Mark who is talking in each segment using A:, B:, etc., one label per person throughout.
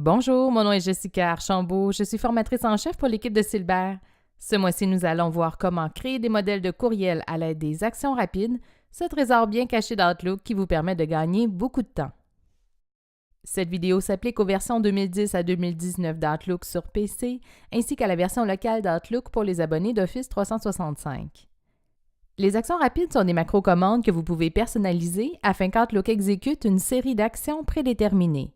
A: Bonjour, mon nom est Jessica Archambault, je suis formatrice en chef pour l'équipe de Silbert. Ce mois-ci, nous allons voir comment créer des modèles de courriel à l'aide des actions rapides, ce trésor bien caché d'Outlook qui vous permet de gagner beaucoup de temps. Cette vidéo s'applique aux versions 2010 à 2019 d'Outlook sur PC, ainsi qu'à la version locale d'Outlook pour les abonnés d'Office 365. Les actions rapides sont des macro-commandes que vous pouvez personnaliser afin qu'Outlook exécute une série d'actions prédéterminées.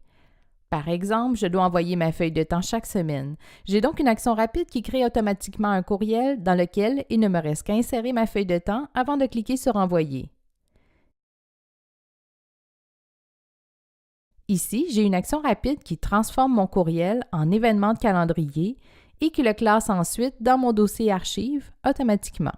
A: Par exemple, je dois envoyer ma feuille de temps chaque semaine. J'ai donc une action rapide qui crée automatiquement un courriel dans lequel il ne me reste qu'à insérer ma feuille de temps avant de cliquer sur « Envoyer ». Ici, j'ai une action rapide qui transforme mon courriel en événement de calendrier et qui le classe ensuite dans mon dossier archives automatiquement.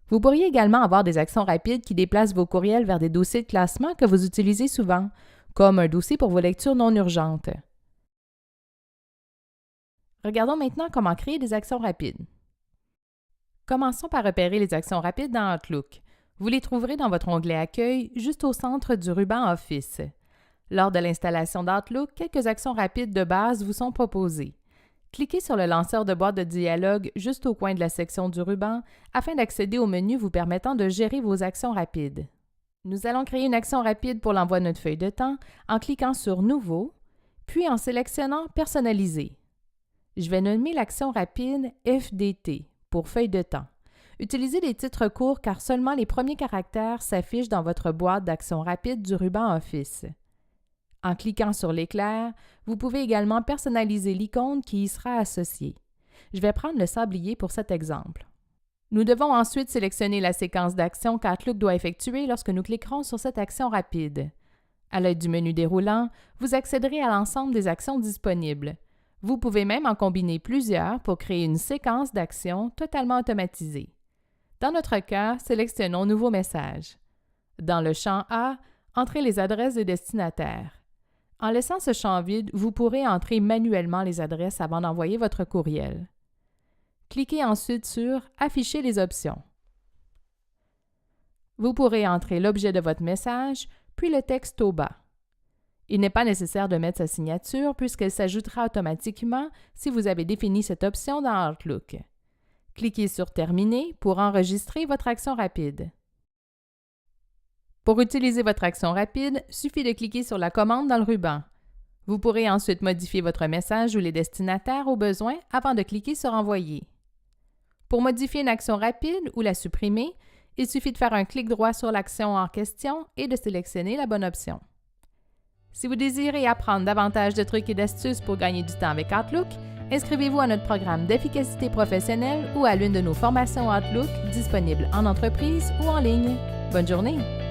A: Vous pourriez également avoir des actions rapides qui déplacent vos courriels vers des dossiers de classement que vous utilisez souvent, comme un dossier pour vos lectures non urgentes. Regardons maintenant comment créer des actions rapides. Commençons par repérer les actions rapides dans Outlook. Vous les trouverez dans votre onglet Accueil, juste au centre du ruban Office. Lors de l'installation d'Outlook, quelques actions rapides de base vous sont proposées. Cliquez sur le lanceur de boîte de dialogue juste au coin de la section du ruban afin d'accéder au menu vous permettant de gérer vos actions rapides. Nous allons créer une action rapide pour l'envoi de notre feuille de temps en cliquant sur « Nouveau », puis en sélectionnant « Personnaliser ». Je vais nommer l'action rapide FDT pour feuille de temps. Utilisez des titres courts car seulement les premiers caractères s'affichent dans votre boîte d'actions rapides du ruban Office. En cliquant sur l'éclair, vous pouvez également personnaliser l'icône qui y sera associée. Je vais prendre le sablier pour cet exemple. Nous devons ensuite sélectionner la séquence d'actions qu'Outlook doit effectuer lorsque nous cliquerons sur cette action rapide. À l'aide du menu déroulant, vous accéderez à l'ensemble des actions disponibles. Vous pouvez même en combiner plusieurs pour créer une séquence d'actions totalement automatisée. Dans notre cas, sélectionnons « Nouveau message ». Dans le champ A, entrez les adresses des destinataires. En laissant ce champ vide, vous pourrez entrer manuellement les adresses avant d'envoyer votre courriel. Cliquez ensuite sur « Afficher les options ». Vous pourrez entrer l'objet de votre message, puis le texte au bas. Il n'est pas nécessaire de mettre sa signature puisqu'elle s'ajoutera automatiquement si vous avez défini cette option dans Outlook. Cliquez sur « Terminer » pour enregistrer votre action rapide. Pour utiliser votre action rapide, suffit de cliquer sur la commande dans le ruban. Vous pourrez ensuite modifier votre message ou les destinataires au besoin avant de cliquer sur « Envoyer ». Pour modifier une action rapide ou la supprimer, il suffit de faire un clic droit sur l'action en question et de sélectionner la bonne option. Si vous désirez apprendre davantage de trucs et d'astuces pour gagner du temps avec Outlook, inscrivez-vous à notre programme d'efficacité professionnelle ou à l'une de nos formations Outlook disponibles en entreprise ou en ligne. Bonne journée!